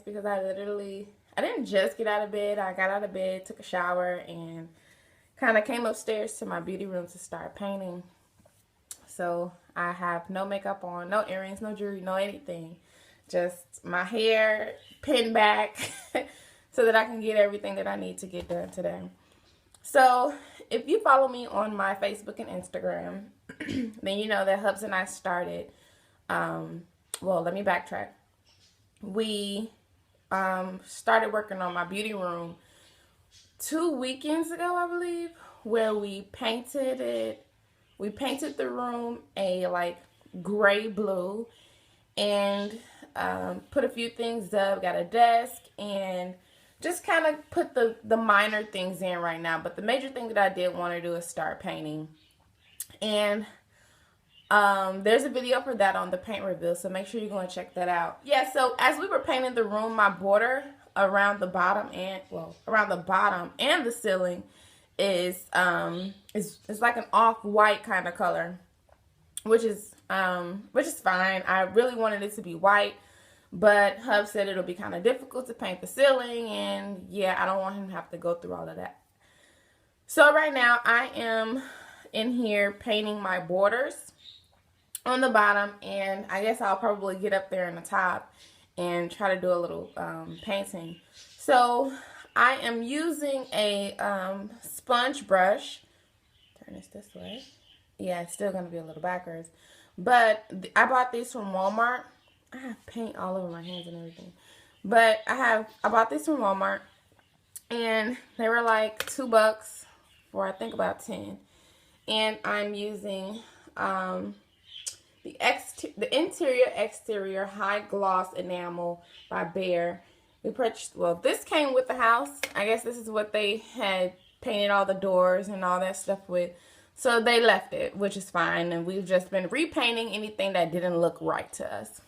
because I didn't just get out of bed. I got out of bed, took a shower, and kind of came upstairs to my beauty room to start painting. So I have no makeup on, no earrings, no jewelry, no anything. Just my hair pinned back so that I can get everything that I need to get done today. So if you follow me on my Facebook and Instagram, then you know that Hubs and I started, well, let me backtrack. We started working on my beauty room 2 weekends ago, I believe, where we painted it. We painted the room a like gray blue and put a few things up, got a desk, and just kind of put the minor things in right now. But the major thing that I did want to do is start painting. And there's a video for that on the paint reveal, so make sure you go and check that out. Yeah, so as we were painting the room, my border around the bottom and the ceiling is like an off-white kind of color, which is fine. I really wanted it to be white, but Hub said it'll be kind of difficult to paint the ceiling, and yeah, I don't want him to have to go through all of that. So right now I am in here painting my borders on the bottom, and I guess I'll probably get up there in the top and try to do a little painting. So I am using a sponge brush. Turn this way. Yeah, it's still going to be a little backwards. But I bought these from Walmart. I have paint all over my hands and everything. But I bought these from Walmart. And they were like $2 for I think about 10. And I'm using the interior exterior high gloss enamel by Behr. We purchased, well, this came with the house. I guess this is what they had painted all the doors and all that stuff with. So they left it, which is fine. And we've just been repainting anything that didn't look right to us.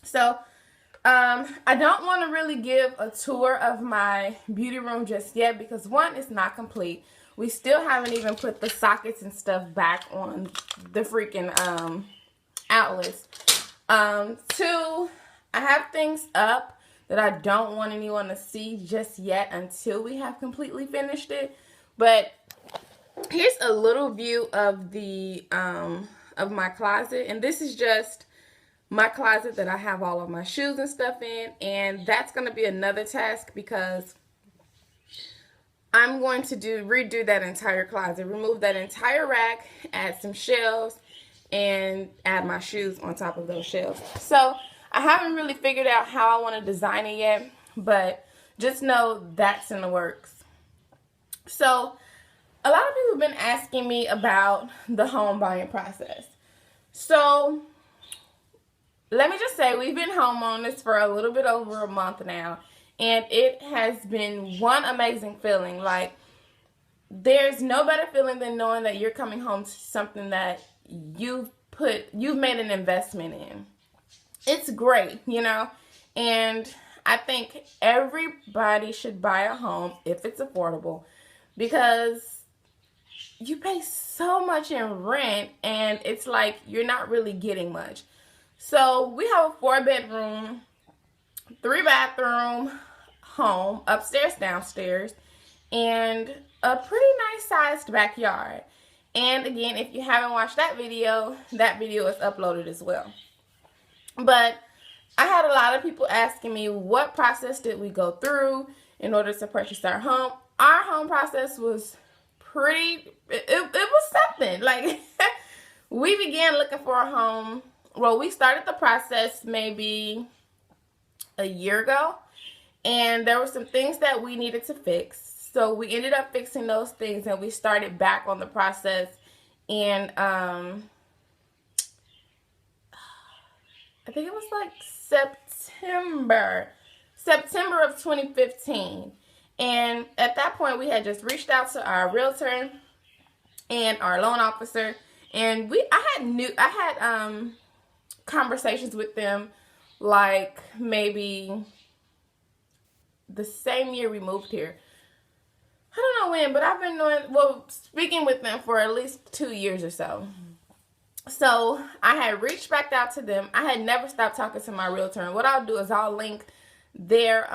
So I don't want to really give a tour of my beauty room just yet because one, it's not complete. We still haven't even put the sockets and stuff back on the freaking outlets. Two, I have things up that I don't want anyone to see just yet until we have completely finished it. But here's a little view of the of my closet, and this is just my closet that I have all of my shoes and stuff in, and that's going to be another task because I'm going to redo that entire closet, remove that entire rack, add some shelves, and add my shoes on top of those shelves. So I haven't really figured out how I want to design it yet, but just know that's in the works. So a lot of people have been asking me about the home buying process. So let me just say we've been home on this for a little bit over a month now, and it has been one amazing feeling. Like, there's no better feeling than knowing that you're coming home to something that you've made an investment in. It's great, you know, and I think everybody should buy a home if it's affordable because you pay so much in rent and it's like you're not really getting much. So we have a 4-bedroom, 3-bathroom home, upstairs, downstairs, and a pretty nice sized backyard. And again, if you haven't watched that video is uploaded as well. But I had a lot of people asking me what process did we go through in order to purchase our home. Our home process was it was something. Like, we began looking for a home. Well, we started the process maybe a year ago, and there were some things that we needed to fix. So we ended up fixing those things, and we started back on the process in I think it was like September of 2015. And at that point, we had just reached out to our realtor and our loan officer, and I had conversations with them like maybe the same year we moved here. I don't know when, but I've been speaking with them for at least 2 years or so. So I had reached back out to them. I had never stopped talking to my realtor, and what I'll do is I'll link Their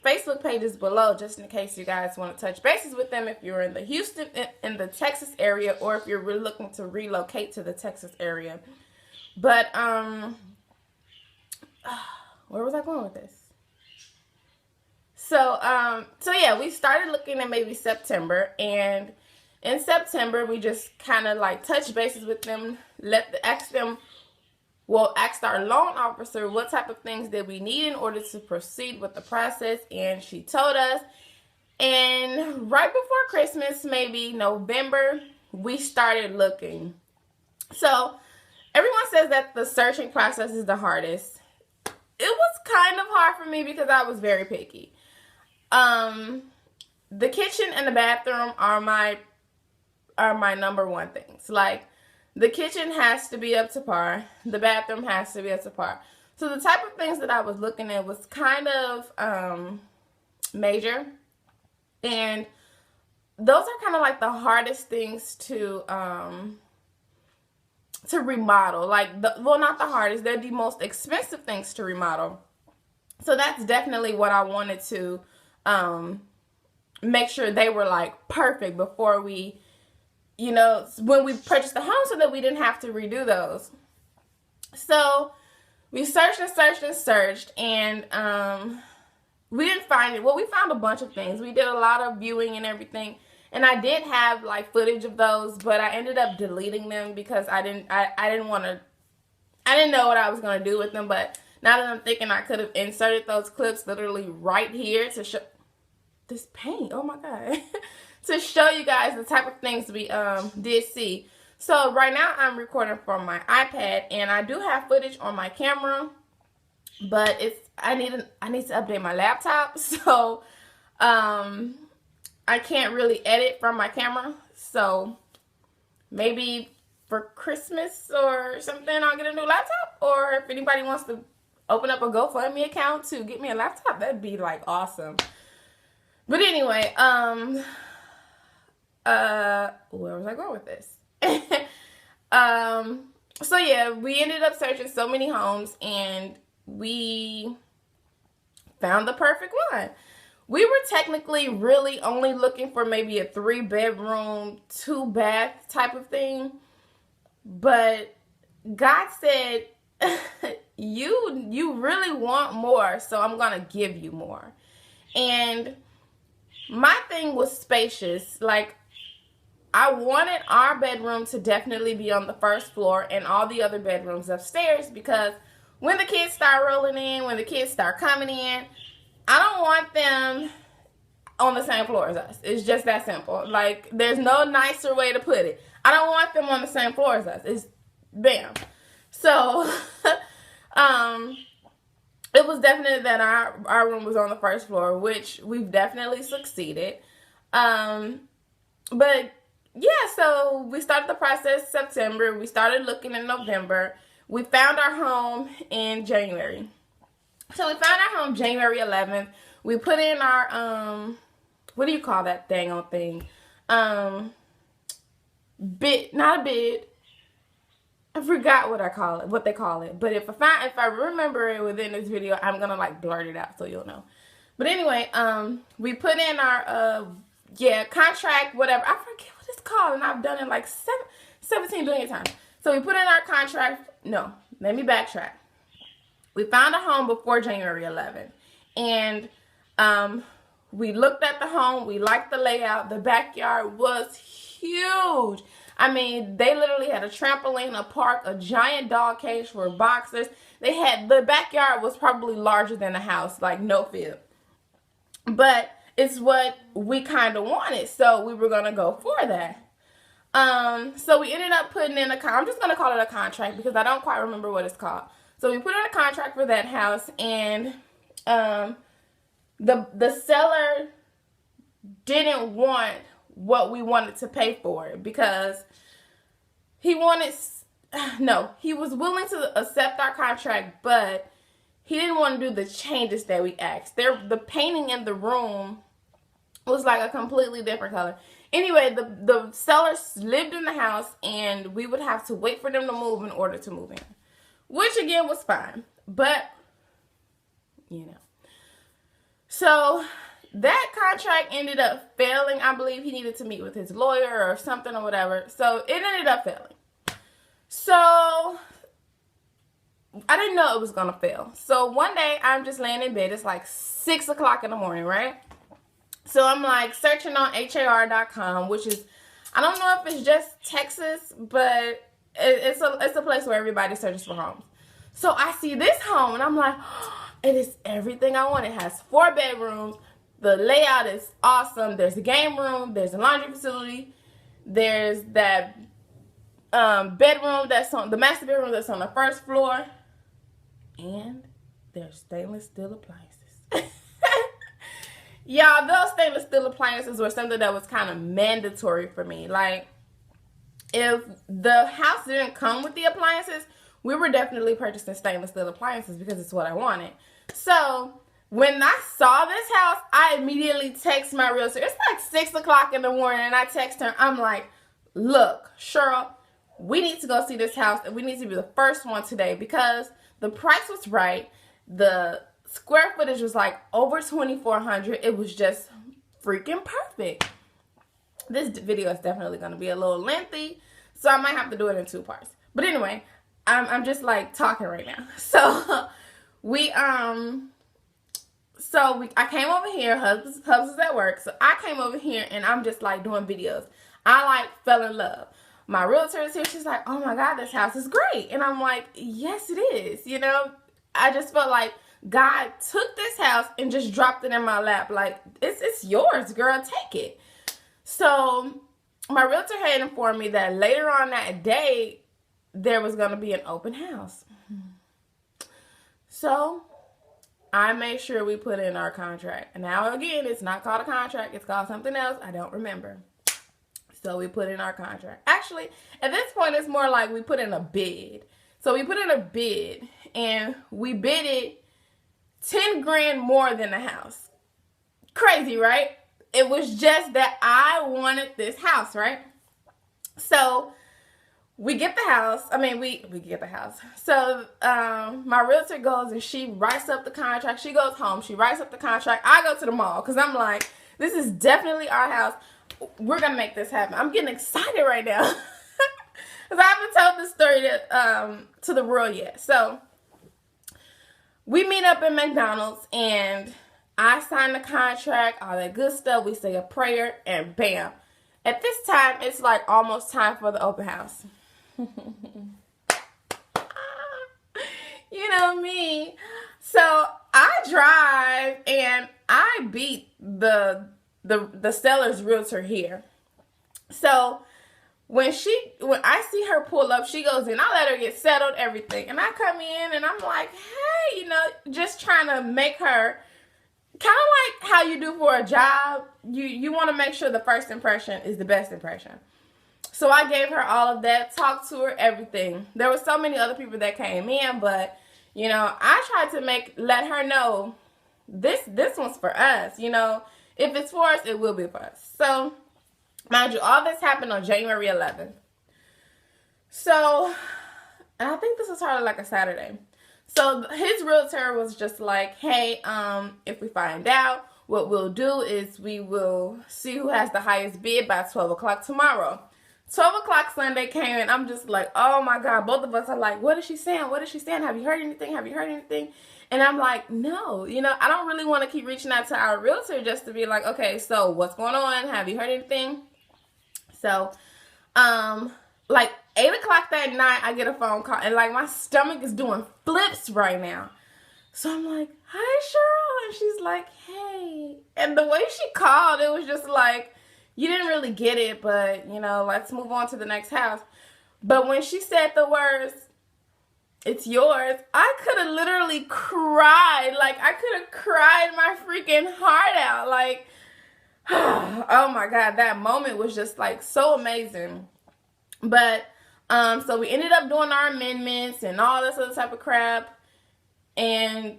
Facebook page is below, just in case you guys want to touch bases with them if you're in the Houston, in the Texas area, or if you're really looking to relocate to the Texas area. But where was I going with this? So yeah, we started looking at maybe September, and in September we just kind of like touch bases with them, asked our loan officer what type of things that we need in order to proceed with the process, and she told us. And right before Christmas, maybe November, we started looking. So everyone says that the searching process is the hardest. It was kind of hard for me because I was very picky. The kitchen and the bathroom are my number one things. Like, the kitchen has to be up to par. The bathroom has to be up to par. So the type of things that I was looking at was kind of major. And those are kind of like the hardest things to remodel. Like, well, not the hardest. They're the most expensive things to remodel. So that's definitely what I wanted to make sure they were like perfect before we, when we purchased the home, so that we didn't have to redo those. So we searched and searched and searched, and we didn't find it. Well, we found a bunch of things. We did a lot of viewing and everything, and I did have like footage of those, but I ended up deleting them because I didn't know what I was going to do with them. But now that I'm thinking, I could have inserted those clips literally right here to show this paint. Oh my God. To show you guys the type of things we did see. So right now I'm recording from my iPad, and I do have footage on my camera, but I need to update my laptop, so I can't really edit from my camera. So maybe for Christmas or something I'll get a new laptop, or if anybody wants to open up a GoFundMe account to get me a laptop, that'd be like awesome. But anyway, where was I going with this? So yeah, we ended up searching so many homes, and we found the perfect one. We were technically really only looking for maybe a 3-bedroom, 2-bath type of thing, but God said, you really want more, so I'm gonna give you more. And my thing was spacious. Like, I wanted our bedroom to definitely be on the first floor and all the other bedrooms upstairs, because when the kids start rolling in, when the kids start coming in, I don't want them on the same floor as us. It's just that simple. Like, there's no nicer way to put it. I don't want them on the same floor as us. It's bam. So, it was definitely that our room was on the first floor, which we've definitely succeeded. But yeah, so we started the process September. We started looking in November. We found our home in January. So we found our home January 11th. We put in our, what do you call that dang on thing? Bid, not a bid. I forgot what they call it. But if I remember it within this video, I'm gonna like blurt it out so you'll know. But anyway, we put in our contract, whatever. I forget what it's called, and I've done it like 17 billion times. So we put in our contract. No, let me backtrack. We found a home before January 11th, and we looked at the home. We liked the layout. The backyard was huge. I mean, they literally had a trampoline, a park, a giant dog cage for boxers. The backyard was probably larger than a house, like no fib. But it's what we kind of wanted, so we were going to go for that. So we ended up putting in I'm just going to call it a contract because I don't quite remember what it's called. So we put in a contract for that house, and the seller didn't want what we wanted to pay for it, because he was willing to accept our contract, but he didn't want to do the changes that we asked. The painting in the room was like a completely different color. Anyway, the sellers lived in the house, and we would have to wait for them to move in order to move in, which again was fine. But, So that contract ended up failing. I believe he needed to meet with his lawyer or something or whatever. So it ended up failing. So I didn't know it was going to fail. So one day I'm just laying in bed. It's like 6 o'clock in the morning, right? So I'm like searching on har.com, which is, I don't know if it's just Texas, but it's a place where everybody searches for homes. So I see this home and I'm like, oh, it is everything I want. It has 4 bedrooms. The layout is awesome. There's a game room. There's a laundry facility. There's that bedroom that's on the master bedroom that's on the first floor. And there's stainless steel appliances. Y'all, those stainless steel appliances were something that was kind of mandatory for me. Like, if the house didn't come with the appliances, we were definitely purchasing stainless steel appliances because it's what I wanted. So when I saw this house, I immediately text my realtor. It's like 6 o'clock in the morning, and I text her. I'm like, look, Cheryl, we need to go see this house, and we need to be the first one today because the price was right. The square footage was like over 2,400. It was just freaking perfect. This video is definitely going to be a little lengthy, so I might have to do it in 2 parts. But anyway, I'm just like talking right now. So I came over here. Hubs is at work, so I came over here and I'm just like doing videos. I like fell in love. My realtor is here. She's like, oh my God, this house is great. And I'm like, yes, it is. You know, I just felt like God took this house and just dropped it in my lap. Like, it's yours, girl. Take it. So my realtor had informed me that later on that day, there was going to be an open house. So I made sure we put in our contract. And now, again, it's not called a contract. It's called something else. I don't remember. So we put in our contract. Actually, at this point, it's more like we put in a bid. So we put in a bid, and we bid it 10 grand more than the house. Crazy, right? It was just that I wanted this house, right? So we get the house. I mean, we get the house. So my realtor goes and she writes up the contract. She goes home. She writes up the contract. I go to the mall because I'm like, this is definitely our house. We're going to make this happen. I'm getting excited right now because I haven't told this story to the world yet. So we meet up at McDonald's and I sign the contract, all that good stuff. We say a prayer and bam. At this time, it's like almost time for the open house. You know me. So I drive and I beat the seller's realtor here. So when I see her pull up, she goes in. I let her get settled, everything. And I come in and I'm like, hey, you know, just trying to make her kind of like how you do for a job. You want to make sure the first impression is the best impression. So I gave her all of that, talked to her, everything. There were so many other people that came in, but, you know, I tried to let her know this one's for us. You know, if it's for us, it will be for us. So, mind you, all this happened on January 11th. So, and I think this was probably like a Saturday. So his realtor was just like, hey, if we find out, what we'll do is we will see who has the highest bid by 12 o'clock tomorrow. 12 o'clock Sunday came and I'm just like, oh my God, both of us are like, what is she saying? What is she saying? Have you heard anything? Have you heard anything? And I'm like, no, you know, I don't really want to keep reaching out to our realtor just to be like, okay, so what's going on? Have you heard anything? So, like 8 o'clock that night, I get a phone call and like my stomach is doing flips right now. So I'm like, hi, Cheryl. And she's like, hey. And the way she called, it was just like, you didn't really get it, but, you know, let's move on to the next house. But when she said the words, it's yours, I could have literally cried. Like, I could have cried my freaking heart out. Like, oh my God, that moment was just like so amazing. But, so we ended up doing our amendments and all this other type of crap. And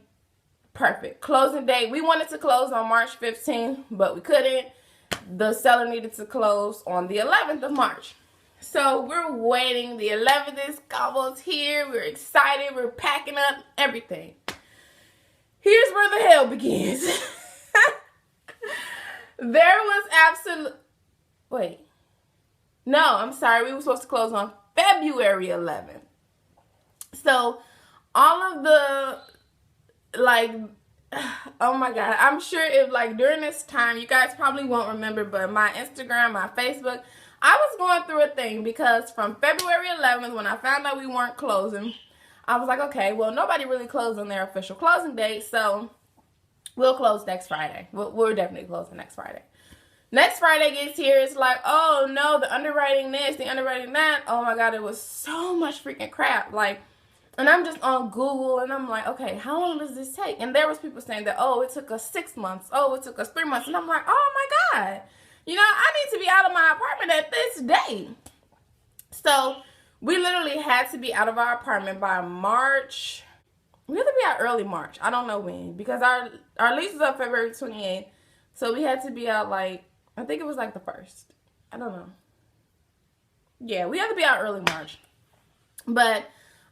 perfect. Closing date. We wanted to close on March 15th, but we couldn't. The seller needed to close on the 11th of March. So we're waiting. The 11th is almost here. We're excited. We're packing up everything. Here's where the hell begins. There was absolute. Wait. No, I'm sorry. We were supposed to close on February 11th. So all of the, like, oh my God, I'm sure if, like, during this time, you guys probably won't remember, but my Instagram, my Facebook, I was going through a thing because from February 11th, when I found out we weren't closing, I was like, okay, well, nobody really closed on their official closing date, so we'll close next Friday. We're definitely closing next Friday. Next Friday gets here, it's like, oh no, the underwriting this, the underwriting that. Oh my God, it was so much freaking crap. Like, and I'm just on Google and I'm like, okay, how long does this take? And there was people saying that, oh, it took us 6 months. Oh, it took us 3 months. And I'm like, oh my God, you know, I need to be out of my apartment at this date. So we literally had to be out of our apartment by March. We had to be out early March. I don't know when, because our lease was up February 28th. So we had to be out, like, I think it was like the 1st. I don't know. Yeah, we had to be out early March. But,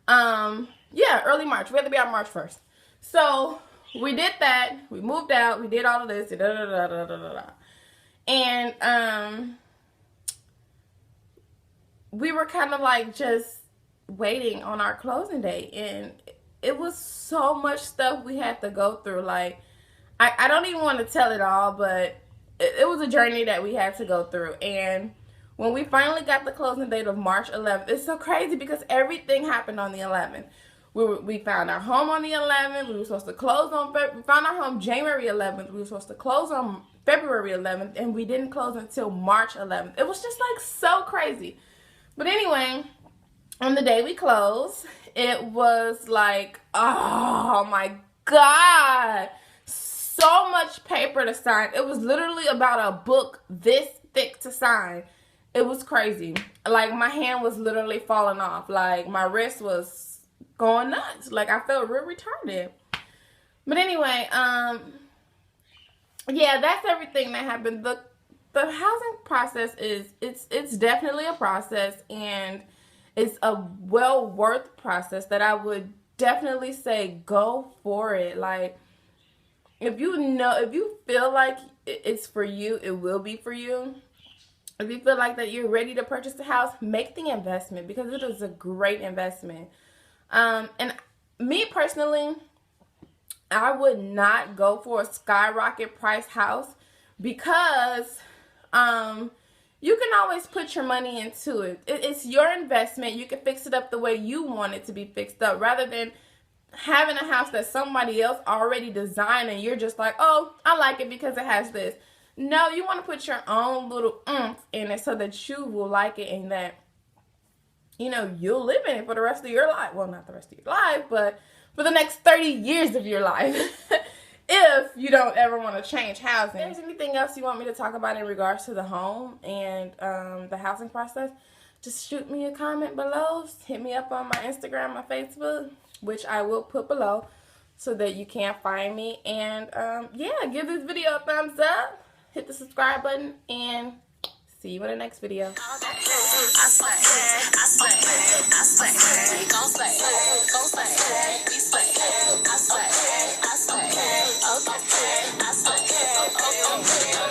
yeah, early March. We had to be out March 1st. So we did that. We moved out. We did all of this. And, we were kind of like just waiting on our closing date. And it was so much stuff we had to go through. Like, I don't even want to tell it all, but it was a journey that we had to go through. And when we finally got the closing date of March 11th, it's so crazy because everything happened on the 11th. We found our home on the 11th. We were supposed to close on, we found our home January 11th. We were supposed to close on February 11th, and we didn't close until March 11th. It was just like so crazy. But anyway, on the day we closed, it was like, oh my God, so much paper to sign. It was literally about a book this thick to sign. It was crazy. Like, my hand was literally falling off. Like, my wrist was going nuts. Like, I felt real retarded. But anyway, yeah, that's everything that happened. The housing process it's definitely a process, and it's a well worth process that I would definitely say go for it. Like, if you feel like it's for you, it will be for you. If you feel like that you're ready to purchase a house, make the investment, because it is a great investment. And me personally, I would not go for a skyrocket price house, because you can always put your money into it. It's your investment. You can fix it up the way you want it to be fixed up, rather than having a house that somebody else already designed and you're just like, oh, I like it because it has this. No, you want to put your own little oomph in it so that you will like it, and that, you know, you'll live in it for the rest of your life. Well, not the rest of your life, but for the next 30 years of your life. If you don't ever want to change housing. If there's anything else you want me to talk about in regards to the home and the housing process, just shoot me a comment below. Hit me up on my Instagram, my Facebook, which I will put below so that you can't find me. And yeah, give this video a thumbs up, hit the subscribe button, and see you in the next video. I